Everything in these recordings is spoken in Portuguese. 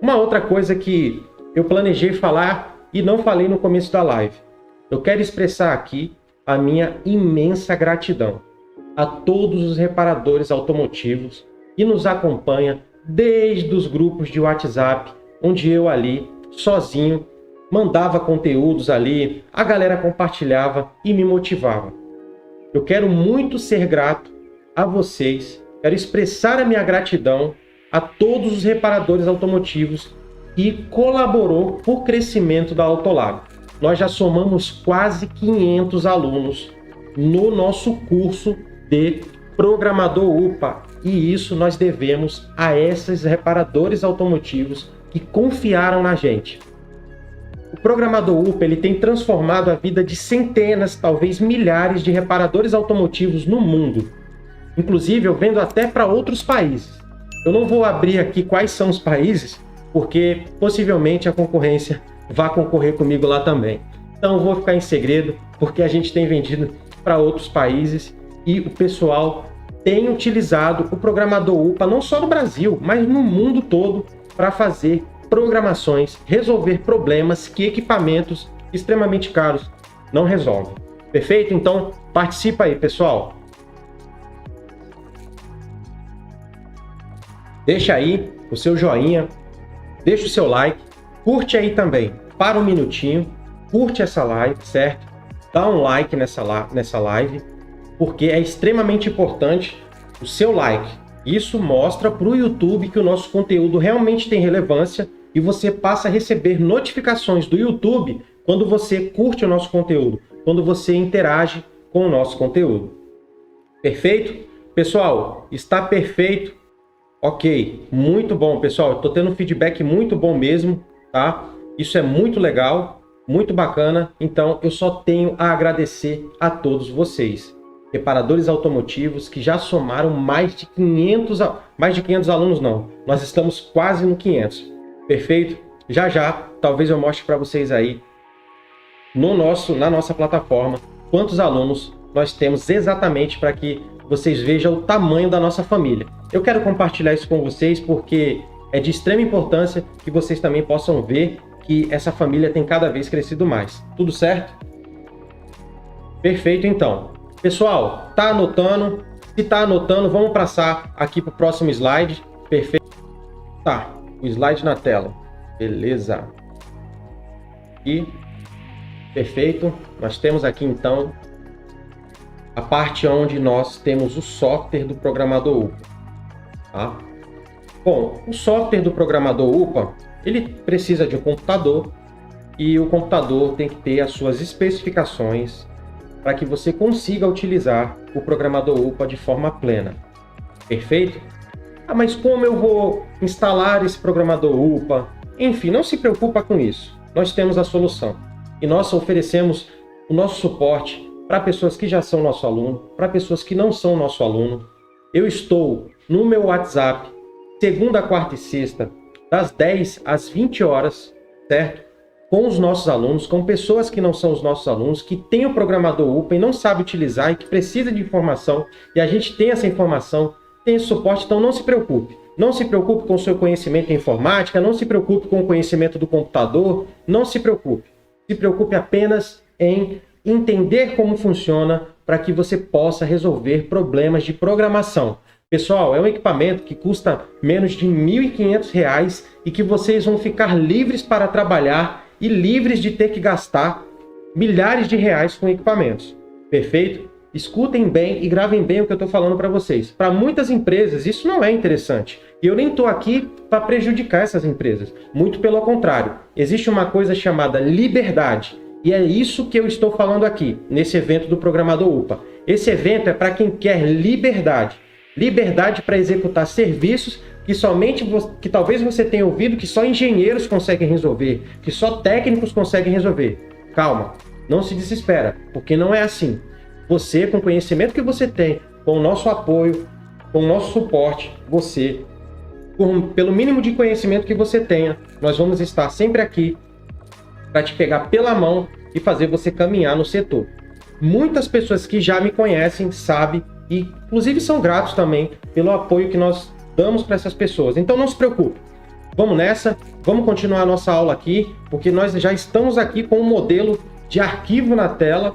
Uma outra coisa que eu planejei falar e não falei no começo da live. Eu quero expressar aqui a minha imensa gratidão a todos os reparadores automotivos que nos acompanham desde os grupos de WhatsApp, onde eu ali, sozinho, mandava conteúdos ali, a galera compartilhava e me motivava. Eu quero muito ser grato a vocês, quero expressar a minha gratidão a todos os reparadores automotivos que colaborou para o crescimento da Autolab. Nós já somamos quase 500 alunos no nosso curso de Programador UPA, e isso nós devemos a esses reparadores automotivos que confiaram na gente. O Programador UPA ele tem transformado a vida de centenas, talvez milhares de reparadores automotivos no mundo. Inclusive, eu vendo até para outros países. Eu não vou abrir aqui quais são os países, porque possivelmente a concorrência vai concorrer comigo lá também. Então, eu vou ficar em segredo, porque a gente tem vendido para outros países e o pessoal tem utilizado o Programador UPA não só no Brasil, mas no mundo todo para fazer programações, resolver problemas que equipamentos extremamente caros não resolvem. Perfeito? Então, participa aí, pessoal. Deixa aí o seu joinha, deixa o seu like, curte aí também. Para um minutinho, curte essa live, certo? Dá um like nessa live, porque é extremamente importante o seu like. Isso mostra para o YouTube que o nosso conteúdo realmente tem relevância e você passa a receber notificações do YouTube quando você curte o nosso conteúdo, quando você interage com o nosso conteúdo. Perfeito? Pessoal, está perfeito? Ok, muito bom, pessoal. Estou tendo um feedback muito bom mesmo, tá? Isso é muito legal, muito bacana. Então, eu só tenho a agradecer a todos vocês. Reparadores automotivos que já somaram mais de 500 alunos não. Nós estamos quase no 500. Perfeito? Já já, talvez eu mostre para vocês aí na nossa plataforma quantos alunos nós temos exatamente para que vocês vejam o tamanho da nossa família. Eu quero compartilhar isso com vocês porque é de extrema importância que vocês também possam ver que essa família tem cada vez crescido mais. Tudo certo? Perfeito, então. Pessoal, tá anotando? Se tá anotando, vamos passar aqui para o próximo slide. Perfeito. Tá, o slide na tela. Beleza. E perfeito. Nós temos aqui então a parte onde nós temos o software do Programador UPA. Tá? Bom, o software do Programador UPA, ele precisa de um computador e o computador tem que ter as suas especificações para que você consiga utilizar o Programador UPA de forma plena. Perfeito? Ah, mas como eu vou instalar esse Programador UPA? Enfim, não se preocupa com isso. Nós temos a solução. E nós oferecemos o nosso suporte para pessoas que já são nosso aluno, para pessoas que não são nosso aluno. Eu estou no meu WhatsApp, segunda, quarta e sexta, das 10 às 20 horas, certo? Com os nossos alunos, com pessoas que não são os nossos alunos, que têm o Programador UPA e não sabe utilizar e que precisa de informação, e a gente tem essa informação, tem esse suporte, então não se preocupe. Não se preocupe com o seu conhecimento em informática, não se preocupe com o conhecimento do computador, não se preocupe. Se preocupe apenas em entender como funciona para que você possa resolver problemas de programação. Pessoal, é um equipamento que custa menos de R$ 1.500 e que vocês vão ficar livres para trabalhar e livres de ter que gastar milhares de reais com equipamentos. Perfeito? Escutem bem e gravem bem o que eu estou falando para vocês. Para muitas empresas, isso não é interessante. E eu nem estou aqui para prejudicar essas empresas. Muito pelo contrário. Existe uma coisa chamada liberdade. E é isso que eu estou falando aqui, nesse evento do Programador UPA. Esse evento é para quem quer liberdade. Liberdade para executar serviços que talvez você tenha ouvido que só engenheiros conseguem resolver, que só técnicos conseguem resolver. Calma, não se desespera, porque não é assim. Você, com o conhecimento que você tem, com o nosso apoio, com o nosso suporte, pelo mínimo de conhecimento que você tenha, nós vamos estar sempre aqui para te pegar pela mão e fazer você caminhar no setor. Muitas pessoas que já me conhecem sabem e, inclusive, são gratos também pelo apoio que nós damos para essas pessoas. Então, não se preocupe. Vamos nessa, vamos continuar a nossa aula aqui, porque nós já estamos aqui com um modelo de arquivo na tela,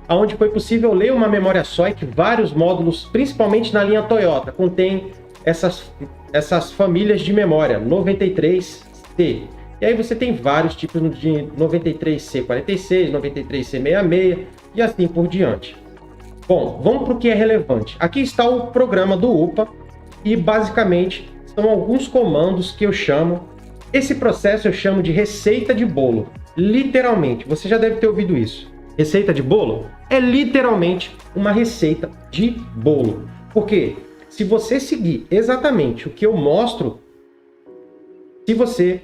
onde foi possível ler uma memória só e que vários módulos, principalmente na linha Toyota, contém essas famílias de memória, 93C. E aí você tem vários tipos de 93C46, 93C66 e assim por diante. Bom, vamos para o que é relevante. Aqui está o programa do UPA e basicamente são alguns comandos que eu chamo. Esse processo eu chamo de receita de bolo. Literalmente, você já deve ter ouvido isso. Receita de bolo é literalmente uma receita de bolo. Por quê? Se você seguir exatamente o que eu mostro, se você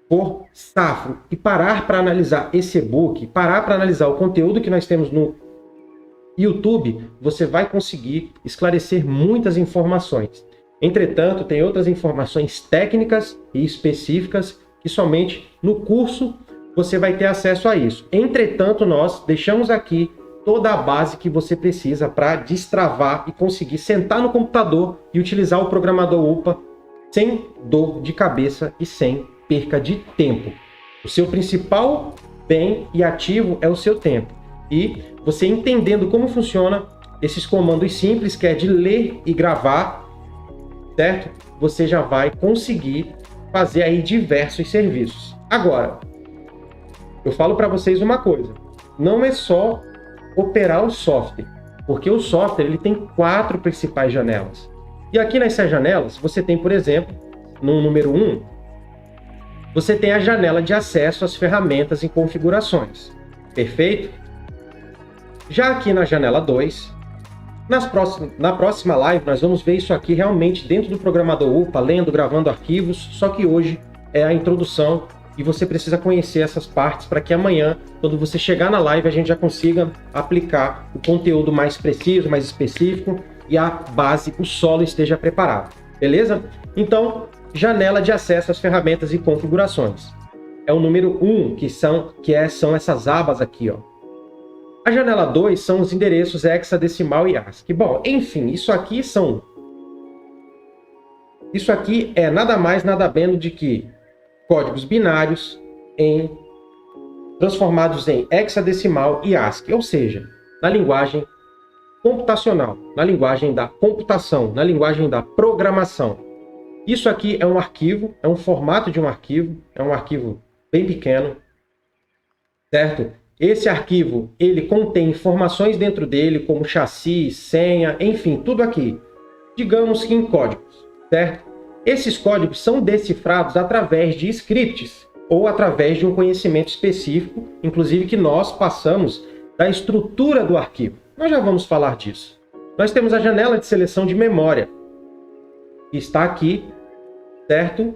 for safo e parar para analisar esse e-book, parar para analisar o conteúdo que nós temos no YouTube, você vai conseguir esclarecer muitas informações. Entretanto, tem outras informações técnicas e específicas que somente no curso você vai ter acesso a isso. Entretanto, nós deixamos aqui toda a base que você precisa para destravar e conseguir sentar no computador e utilizar o programador UPA sem dor de cabeça e sem perca de tempo. O seu principal bem e ativo é o seu tempo. E você entendendo como funciona esses comandos simples, que é de ler e gravar, certo? Você já vai conseguir fazer aí diversos serviços. Agora, eu falo para vocês uma coisa, não é só operar o software, porque o software ele tem 4 principais janelas. E aqui nessas janelas, você tem, por exemplo, no número 1, você tem a janela de acesso às ferramentas e configurações. Perfeito? Já aqui na janela 2, na próxima live, nós vamos ver isso aqui realmente dentro do programador UPA, lendo, gravando arquivos, só que hoje é a introdução e você precisa conhecer essas partes para que amanhã, quando você chegar na live, a gente já consiga aplicar o conteúdo mais preciso, mais específico e a base, o solo esteja preparado. Beleza? Então, janela de acesso às ferramentas e configurações. É o número 1, que são essas abas aqui, ó. A janela 2 são os endereços hexadecimal e ASCII. Bom, enfim, isso aqui é nada mais, nada menos de que códigos binários transformados em hexadecimal e ASCII, ou seja, na linguagem computacional, na linguagem da computação, na linguagem da programação. Isso aqui é um arquivo, é um formato de um arquivo, é um arquivo bem pequeno, certo? Esse arquivo, ele contém informações dentro dele, como chassi, senha, enfim, tudo aqui. Digamos que em códigos, certo? Esses códigos são decifrados através de scripts ou através de um conhecimento específico, inclusive que nós passamos da estrutura do arquivo. Nós já vamos falar disso. Nós temos a janela de seleção de memória, que está aqui, certo?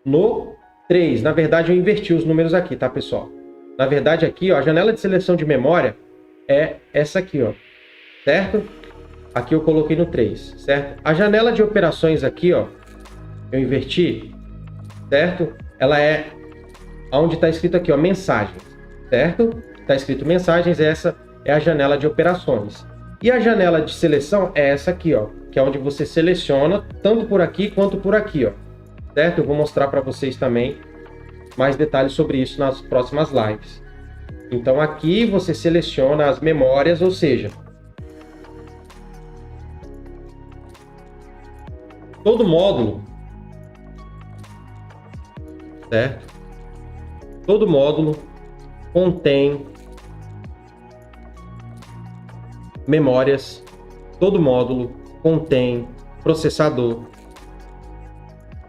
No 3. Na verdade, eu inverti os números aqui, tá, pessoal? Na verdade, aqui, ó, a janela de seleção de memória é essa aqui, ó, certo? Aqui eu coloquei no 3, certo? A janela de operações aqui, ó, eu inverti, certo? Ela é onde está escrito aqui, ó, mensagens, certo? Está escrito mensagens, essa é a janela de operações. E a janela de seleção é essa aqui, ó, que é onde você seleciona tanto por aqui quanto por aqui, ó, certo? Eu vou mostrar para vocês também mais detalhes sobre isso nas próximas lives. Então aqui você seleciona as memórias, ou seja, todo módulo, certo? Todo módulo contém memórias, todo módulo contém processador.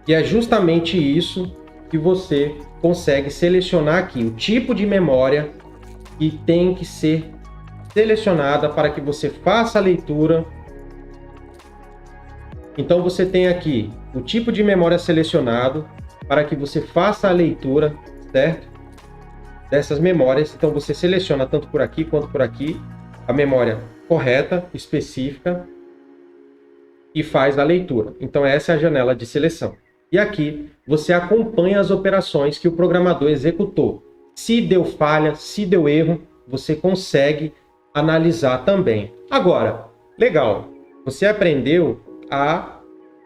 E é justamente isso que você consegue selecionar aqui, o tipo de memória que tem que ser selecionada para que você faça a leitura. Então você tem aqui o tipo de memória selecionado para que você faça a leitura, certo? Dessas memórias. Então você seleciona tanto por aqui quanto por aqui a memória correta, específica, e faz a leitura. Então essa é a janela de seleção. E aqui você acompanha as operações que o programador executou. Se deu falha, se deu erro, você consegue analisar também. Agora, legal, você aprendeu as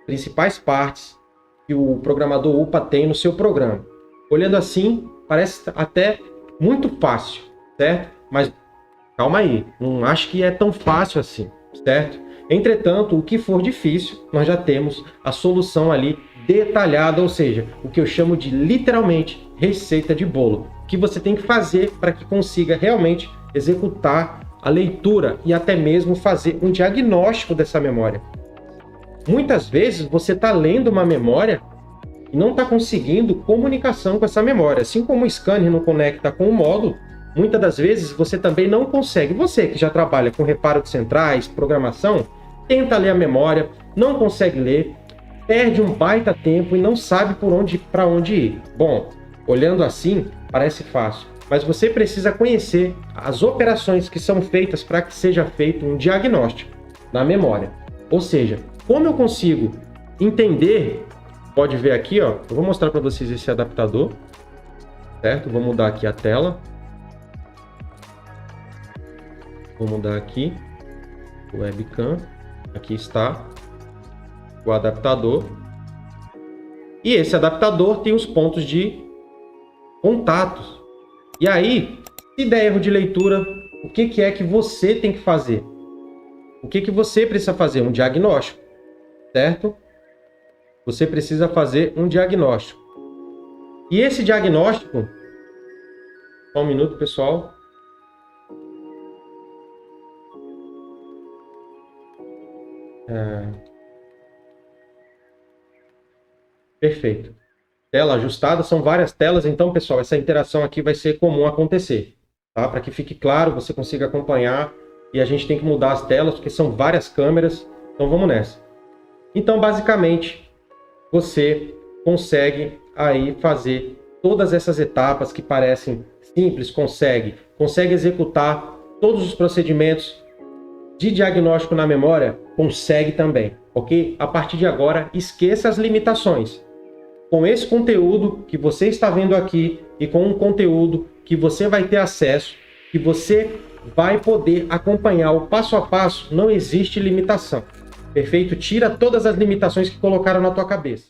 principais partes que o programador UPA tem no seu programa. Olhando assim, parece até muito fácil, certo? Mas calma aí, não acho que é tão fácil assim, certo? Entretanto, o que for difícil, nós já temos a solução ali detalhada, ou seja, o que eu chamo de literalmente receita de bolo, que você tem que fazer para que consiga realmente executar a leitura e até mesmo fazer um diagnóstico dessa memória. Muitas vezes você está lendo uma memória e não está conseguindo comunicação com essa memória. Assim como o scanner não conecta com o módulo, muitas das vezes você também não consegue. Você que já trabalha com reparo de centrais, programação, tenta ler a memória, não consegue ler, perde um baita tempo e não sabe para onde ir. Bom, olhando assim, parece fácil, mas você precisa conhecer as operações que são feitas para que seja feito um diagnóstico na memória. Ou seja, como eu consigo entender, pode ver aqui, ó, eu vou mostrar para vocês esse adaptador, certo? Vou mudar aqui a tela. Vou mudar aqui o webcam. Aqui está o adaptador. E esse adaptador tem os pontos de contatos. E aí, se der erro de leitura, o que é que você tem que fazer? O que você precisa fazer? Um diagnóstico, certo? Você precisa fazer um diagnóstico. E esse diagnóstico... Só um minuto, pessoal. Perfeito. Tela ajustada, são várias telas, então, pessoal, essa interação aqui vai ser comum acontecer, tá? Para que fique claro, você consiga acompanhar, e a gente tem que mudar as telas, porque são várias câmeras, então vamos nessa. Então, basicamente, você consegue aí fazer todas essas etapas que parecem simples, consegue executar todos os procedimentos de diagnóstico na memória, consegue também, ok? A partir de agora, esqueça as limitações. Com esse conteúdo que você está vendo aqui e com um conteúdo que você vai ter acesso, que você vai poder acompanhar o passo a passo, não existe limitação. Perfeito? Tira todas as limitações que colocaram na tua cabeça.